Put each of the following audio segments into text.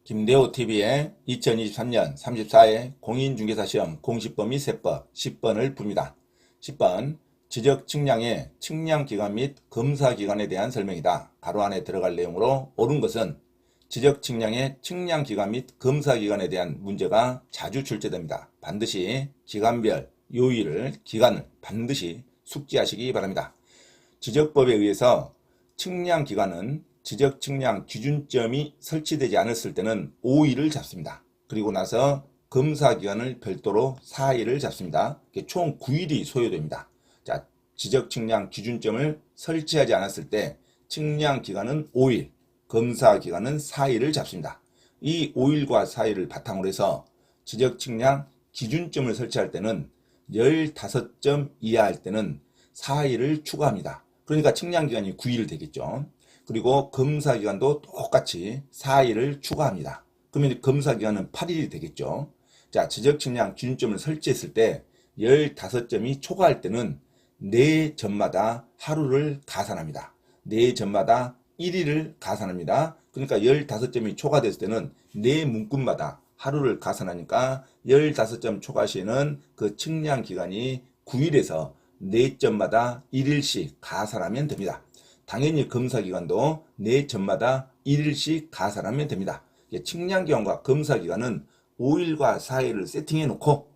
김대호TV의 2023년 34회 공인중개사시험 공시범위 세법 10번을 풉니다. 10번 지적 측량의 측량기간 및 검사기간에 대한 설명이다. 가로 안에 들어갈 내용으로 옳은 것은 지적 측량의 측량기간 및 검사기간에 대한 문제가 자주 출제됩니다. 반드시 기간별, 요일을, 기간을 반드시 숙지하시기 바랍니다. 지적법에 의해서 측량기간은 지적 측량 기준점이 설치되지 않았을 때는 5일을 잡습니다. 그리고 나서 검사기간을 별도로 4일을 잡습니다. 총 9일이 소요됩니다. 자, 지적 측량 기준점을 설치하지 않았을 때 측량기간은 5일, 검사기간은 4일을 잡습니다. 이 5일과 4일을 바탕으로 해서 지적 측량 기준점을 설치할 때는 15점 이하할 때는 4일을 추가합니다. 그러니까 측량기간이 9일 되겠죠. 그리고 검사기간도 똑같이 4일을 추가합니다. 그러면 검사기간은 8일이 되겠죠. 자, 지적측량 기준점을 설치했을 때 15점이 초과할 때는 4점마다 하루를 가산합니다. 4점마다 1일을 가산합니다. 그러니까 15점이 초과됐을 때는 4문구마다 하루를 가산하니까 15점 초과 시에는 그 측량기간이 9일에서 4점마다 1일씩 가산하면 됩니다. 당연히 검사기간도 4점마다 1일씩 가산하면 됩니다. 측량기간과 검사기간은 5일과 4일을 세팅해 놓고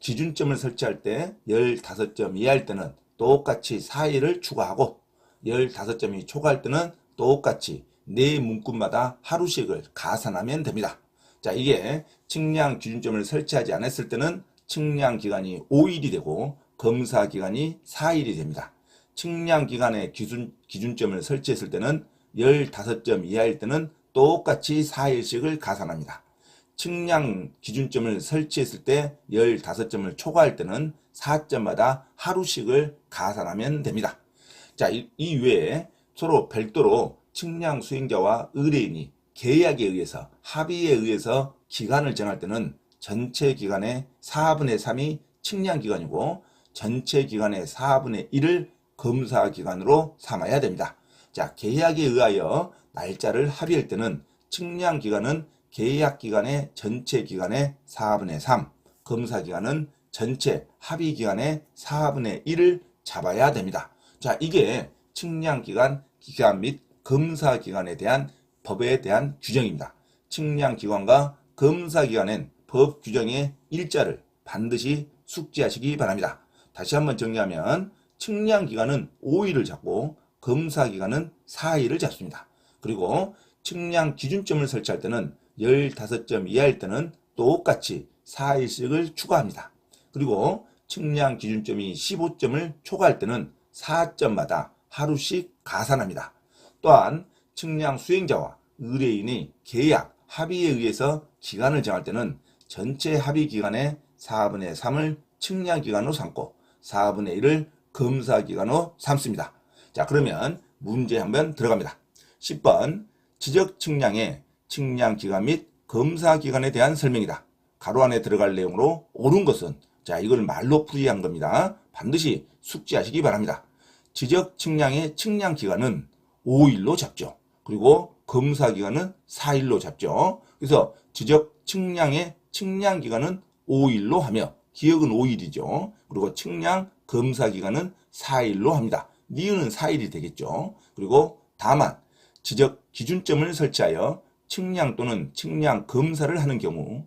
기준점을 설치할 때 15점 이하일 때는 똑같이 4일을 추가하고 15점이 초과할 때는 똑같이 4문구마다 하루씩을 가산하면 됩니다. 자, 이게 측량 기준점을 설치하지 않았을 때는 측량기간이 5일이 되고 검사기간이 4일이 됩니다. 측량기간의 기준점을 설치했을 때는 15점 이하일 때는 똑같이 4일씩을 가산합니다. 측량 기준점을 설치했을 때 15점을 초과할 때는 4점마다 하루씩을 가산하면 됩니다. 자, 이 외에 서로 별도로 측량 수행자와 의뢰인이 계약에 의해서 합의에 의해서 기간을 정할 때는 전체 기간의 4분의 3이 측량기간이고 전체 기간의 4분의 1을 검사기간으로 삼아야 됩니다. 자, 계약에 의하여 날짜를 합의할 때는 측량기간은 계약기간의 전체 기간의 4분의 3, 검사기간은 전체 합의기간의 4분의 1을 잡아야 됩니다. 자, 이게 측량기간, 기간 및 검사기간에 대한 법에 대한 규정입니다. 측량기간과 검사기간엔 법 규정의 일자를 반드시 숙지하시기 바랍니다. 다시 한번 정리하면 측량기간은 5일을 잡고 검사기간은 4일을 잡습니다. 그리고 측량 기준점을 설치할 때는 15점 이하일 때는 똑같이 4일씩을 추가합니다. 그리고 측량 기준점이 15점을 초과할 때는 4점마다 하루씩 가산합니다. 또한 측량 수행자와 의뢰인이 계약, 합의에 의해서 기간을 정할 때는 전체 합의 기간의 4분의 3을 측량기간으로 삼고 4분의 1을 검사기간으로 삼습니다. 자, 그러면 문제 한번 들어갑니다. 10번 지적 측량의 측량기간 및 검사기간에 대한 설명이다. 가로 안에 들어갈 내용으로 옳은 것은, 자, 이걸 말로 풀이한 겁니다. 반드시 숙지하시기 바랍니다. 지적 측량의 측량기간은 5일로 잡죠. 그리고 검사기간은 4일로 잡죠. 그래서 지적 측량의 측량기간은 5일로 하며 기억은 5일이죠. 그리고 측량 검사기간은 4일로 합니다. 니은은 4일이 되겠죠. 그리고 다만 지적 기준점을 설치하여 측량 또는 측량 검사를 하는 경우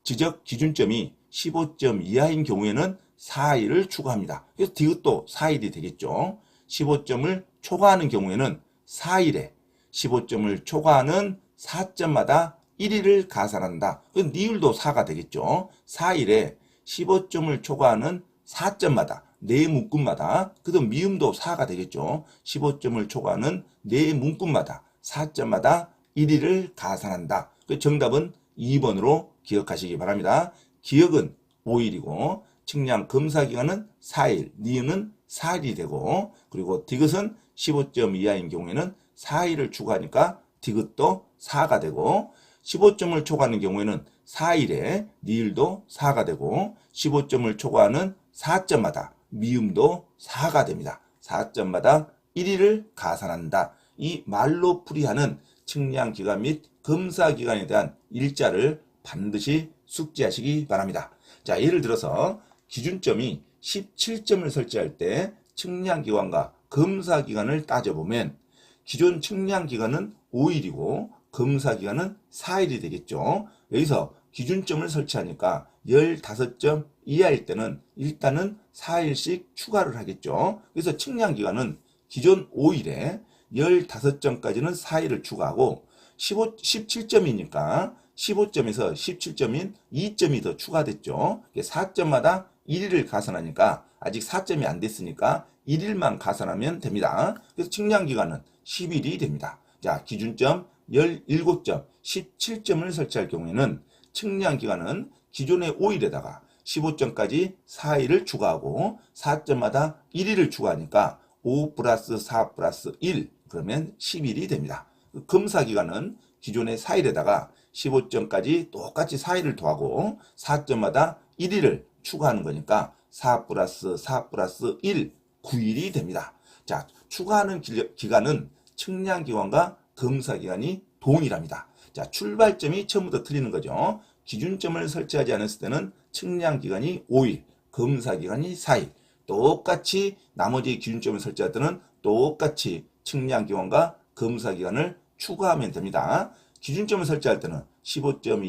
지적 기준점이 15점 이하인 경우에는 4일을 추가합니다. 그래서 디귿도 4일이 되겠죠. 15점을 초과하는 경우에는 4일에 15점을 초과하는 4점마다 1일을 가산한다. 니을도 4가 되겠죠. 4일에 15점을 초과하는 4점마다 4문구마다 그래도 미음도 4가 되겠죠. 15점을 초과하는 4문구마다 4점마다 1일을 가산한다. 정답은 2번으로 기억하시기 바랍니다. 기억은 5일이고 측량 검사기간은 4일, 니은은 4일이 되고 그리고 디귿은 15점 이하인 경우에는 4일을 추가하니까 디귿도 4가 되고 15점을 초과하는 경우에는 4일에 니을도 4가 되고 15점을 초과하는 4점마다 미음도 4가 됩니다. 4점마다 1일을 가산한다. 이 말로 풀이하는 측량기간 및 검사기관에 대한 일자를 반드시 숙지하시기 바랍니다. 자, 예를 들어서 기준점이 17점을 설치할 때 측량기관과 검사기간을 따져보면 기존 측량기간은 5일이고 검사기간은 4일이 되겠죠. 여기서 기준점을 설치하니까 15점 이하일 때는 일단은 4일씩 추가를 하겠죠. 그래서 측량기간은 기존 5일에 15점까지는 4일을 추가하고 17점이니까 15점에서 17점인 2점이 더 추가됐죠. 4점마다 1일을 가산하니까 아직 4점이 안 됐으니까 1일만 가산하면 됩니다. 그래서 측량기간은 10일이 됩니다. 자, 기준점 17점, 17점을 설치할 경우에는 측량기간은 기존의 5일에다가 15점까지 4일을 추가하고 4점마다 1일을 추가하니까 5 플러스 4 플러스 1 그러면 10일이 됩니다. 검사기간은 기존의 4일에다가 15점까지 똑같이 4일을 더하고 4점마다 1일을 추가하는 거니까 4 플러스 4 플러스 1, 9일이 됩니다. 자, 추가하는 기간은 측량기간과 검사기간이 동일합니다. 자, 출발점이 처음부터 틀리는 거죠. 기준점을 설치하지 않았을 때는 측량기간이 5일, 검사기간이 4일. 똑같이 나머지 기준점을 설치할 때는 똑같이 측량기간과 검사기간을 추가하면 됩니다. 기준점을 설치할 때는 15점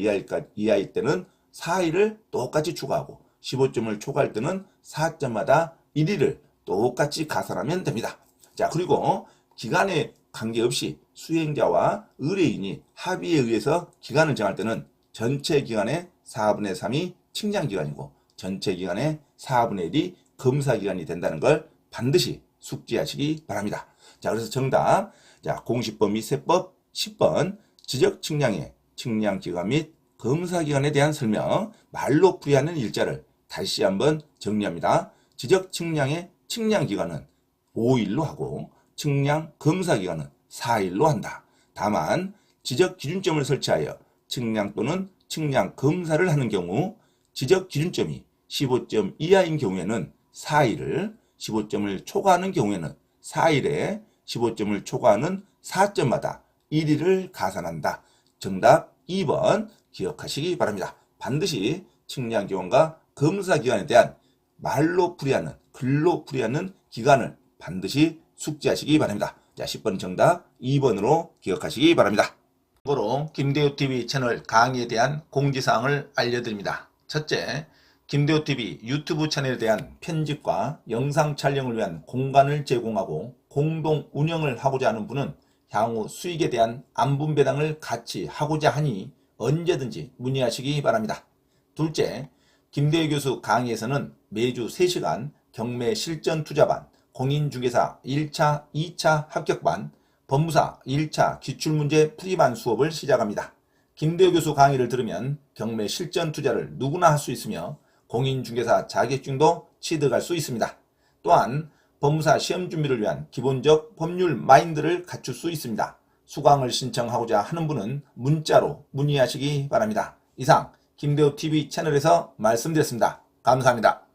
이하일 때는 4일을 똑같이 추가하고 15점을 초과할 때는 4점마다 1일을 똑같이 가산하면 됩니다. 자, 그리고 기간에 관계없이 수행자와 의뢰인이 합의에 의해서 기간을 정할 때는 전체 기간의 4분의 3이 측량기간이고 전체 기간의 4분의 1이 검사기간이 된다는 걸 반드시 숙지하시기 바랍니다. 자, 그래서 정답. 자, 공시법 및 세법 10번 지적 측량의 측량기간 및 검사기간에 대한 설명, 말로 풀이하는 일자를 다시 한번 정리합니다. 지적 측량의 측량기간은 5일로 하고 측량 검사기간은 4일로 한다. 다만 지적 기준점을 설치하여 측량 또는 측량 검사를 하는 경우 지적 기준점이 15점 이하인 경우에는 4일을, 15점을 초과하는 경우에는 4일에 15점을 초과하는 4점마다 1일을 가산한다. 정답 2번 기억하시기 바랍니다. 반드시 측량기간과 검사기간에 대한 말로 풀이하는, 글로 풀이하는 기간을 반드시 숙지하시기 바랍니다. 자, 10번 정답 2번으로 기억하시기 바랍니다. 참고로 김대호TV 채널 강의에 대한 공지사항을 알려드립니다. 첫째, 김대호TV 유튜브 채널에 대한 편집과 영상 촬영을 위한 공간을 제공하고 공동 운영을 하고자 하는 분은 향후 수익에 대한 안분배당을 같이 하고자 하니 언제든지 문의하시기 바랍니다. 둘째, 김대호 교수 강의에서는 매주 3시간 경매 실전 투자반, 공인중개사 1차, 2차 합격반, 법무사 1차 기출문제 풀이반 수업을 시작합니다. 김대호 교수 강의를 들으면 경매 실전 투자를 누구나 할 수 있으며 공인중개사 자격증도 취득할 수 있습니다. 또한 법무사 시험 준비를 위한 기본적 법률 마인드를 갖출 수 있습니다. 수강을 신청하고자 하는 분은 문자로 문의하시기 바랍니다. 이상 김대호TV 채널에서 말씀드렸습니다. 감사합니다.